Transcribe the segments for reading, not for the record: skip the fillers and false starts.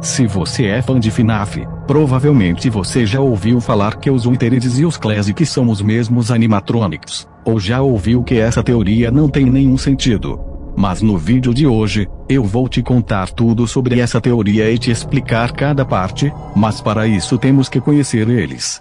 Se você é fã de FNAF, provavelmente você já ouviu falar que os Wizards e os Classics são os mesmos animatronics, ou já ouviu que essa teoria não tem nenhum sentido. Mas no vídeo de hoje, eu vou te contar tudo sobre essa teoria e te explicar cada parte, mas para isso temos que conhecer eles.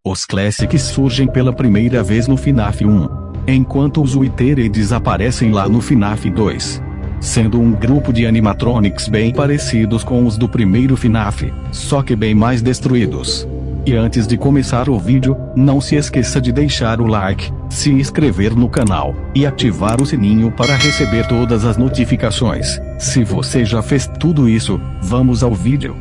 Os Classics surgem pela primeira vez no FNAF 1, enquanto os Wizards aparecem lá no FNAF 2. Sendo um grupo de animatronics bem parecidos com os do primeiro FNAF, só que bem mais destruídos. E antes de começar o vídeo, não se esqueça de deixar o like, se inscrever no canal, e ativar o sininho para receber todas as notificações. Se você já fez tudo isso, vamos ao vídeo.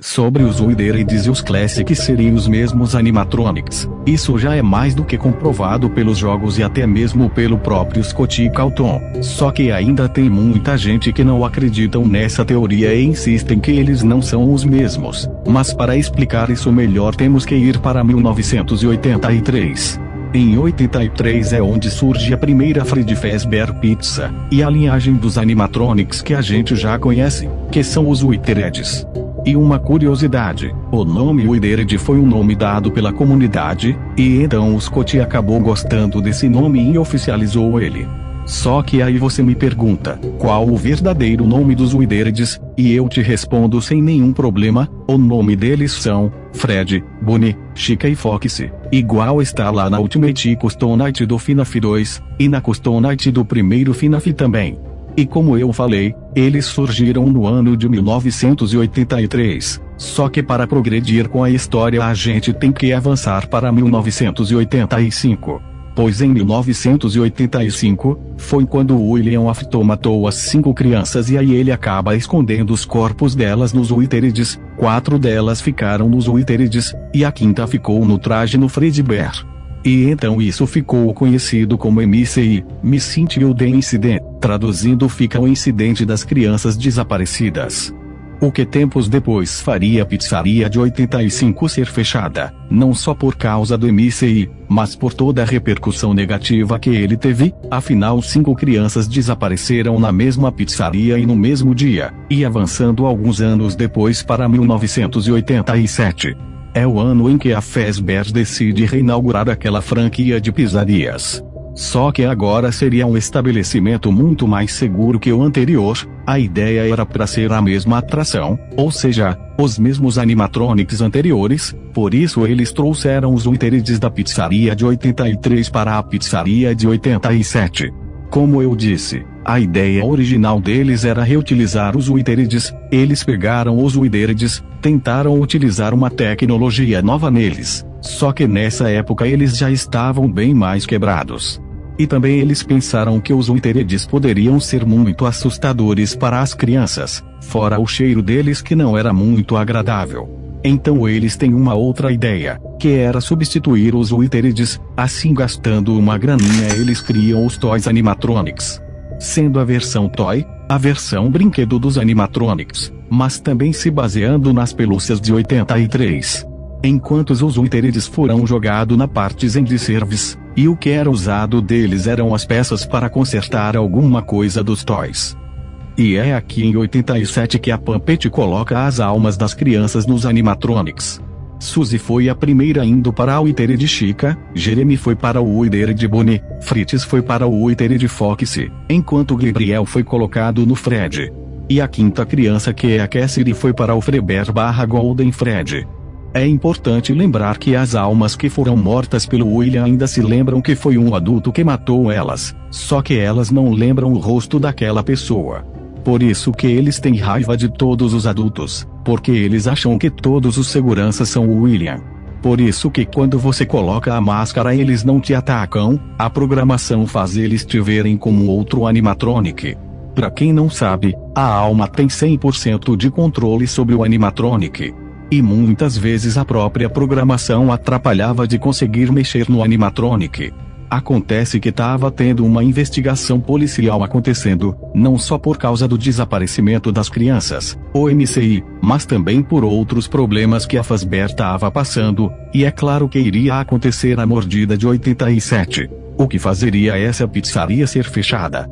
Sobre os Wizards e os Classics serem os mesmos animatronics, isso já é mais do que comprovado pelos jogos e até mesmo pelo próprio Scott Calton. Só que ainda tem muita gente que não acreditam nessa teoria e insistem que eles não são os mesmos. Mas para explicar isso melhor temos que ir para 1983. Em 83 é onde surge a primeira Freddy Fazbear Pizza, e a linhagem dos animatronics que a gente já conhece, que são os Wizards. E uma curiosidade, o nome Wizard foi um nome dado pela comunidade, e então o Scott acabou gostando desse nome e oficializou ele. Só que aí você me pergunta, qual o verdadeiro nome dos Wizards, e eu te respondo sem nenhum problema, o nome deles são Fred, Bonnie, Chica e Foxy, igual está lá na Ultimate Custom Night do FNAF 2, e na Custom Night do primeiro FNAF também. E como eu falei, eles surgiram no ano de 1983, só que para progredir com a história a gente tem que avançar para 1985. Pois em 1985, foi quando William Afton matou as 5 crianças e aí ele acaba escondendo os corpos delas nos Wizards, 4 delas ficaram nos Wizards, e a 5ª ficou no traje no Fredbear. E então isso ficou conhecido como MCI, Missing Children Incident, traduzindo fica o incidente das crianças desaparecidas. O que tempos depois faria a pizzaria de 85 ser fechada, não só por causa do MCI, mas por toda a repercussão negativa que ele teve, afinal 5 crianças desapareceram na mesma pizzaria e no mesmo dia, e avançando alguns anos depois para 1987. É o ano em que a Fazbear decide reinaugurar aquela franquia de pizzarias. Só que agora seria um estabelecimento muito mais seguro que o anterior, a ideia era para ser a mesma atração, ou seja, os mesmos animatronics anteriores, por isso eles trouxeram os Wizards da pizzaria de 83 para a pizzaria de 87. Como eu disse, a ideia original deles era reutilizar os Wizards, eles pegaram os Wizards, tentaram utilizar uma tecnologia nova neles, só que nessa época eles já estavam bem mais quebrados. E também eles pensaram que os Wizards poderiam ser muito assustadores para as crianças, fora o cheiro deles que não era muito agradável. Então eles têm uma outra ideia, que era substituir os Wizards, assim gastando uma graninha eles criam os Toys Animatronics. Sendo a versão Toy, a versão brinquedo dos Animatronics, mas também se baseando nas pelúcias de 83. Enquanto os Wizards foram jogados na partes em de service, e o que era usado deles eram as peças para consertar alguma coisa dos Toys. E é aqui em 87 que a Puppet coloca as almas das crianças nos animatronics. Suzy foi a primeira indo para o Wizard de Chica, Jeremy foi para o Wizard de Bonnie, Fritz foi para o Wizard de Foxy, enquanto Gabriel foi colocado no Fred. E a 5ª criança que é a Cassidy foi para o Fredbear/Golden Fred. É importante lembrar que as almas que foram mortas pelo William ainda se lembram que foi um adulto que matou elas, só que elas não lembram o rosto daquela pessoa. Por isso que eles têm raiva de todos os adultos, porque eles acham que todos os seguranças são o William. Por isso que quando você coloca a máscara eles não te atacam, a programação faz eles te verem como outro animatronic. Pra quem não sabe, a alma tem 100% de controle sobre o animatronic. E muitas vezes a própria programação atrapalhava de conseguir mexer no animatronic. Acontece que estava tendo uma investigação policial acontecendo, não só por causa do desaparecimento das crianças, o MCI, mas também por outros problemas que a Fazbear estava passando, e é claro que iria acontecer a mordida de 87. O que fazeria essa pizzaria ser fechada?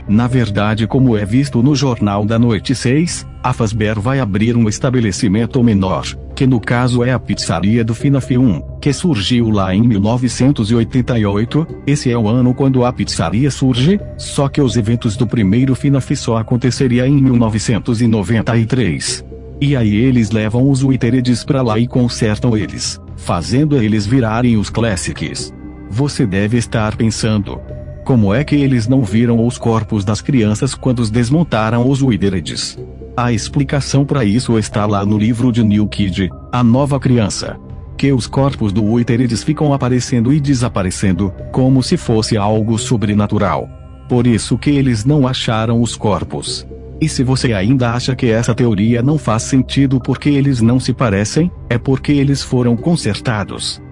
Na verdade, como é visto no Jornal da Noite 6, a Fazbear vai abrir um estabelecimento menor, que no caso é a pizzaria do FNAF 1, que surgiu lá em 1988, esse é o ano quando a pizzaria surge, só que os eventos do primeiro FNAF só aconteceria em 1993. E aí eles levam os Witheredes pra lá e consertam eles, fazendo eles virarem os Classics. Você deve estar pensando: como é que eles não viram os corpos das crianças quando os desmontaram os Witheredes? A explicação para isso está lá no livro de New Kid, A Nova Criança. Que os corpos do Witheredes ficam aparecendo e desaparecendo, como se fosse algo sobrenatural. Por isso que eles não acharam os corpos. E se você ainda acha que essa teoria não faz sentido porque eles não se parecem, é porque eles foram consertados.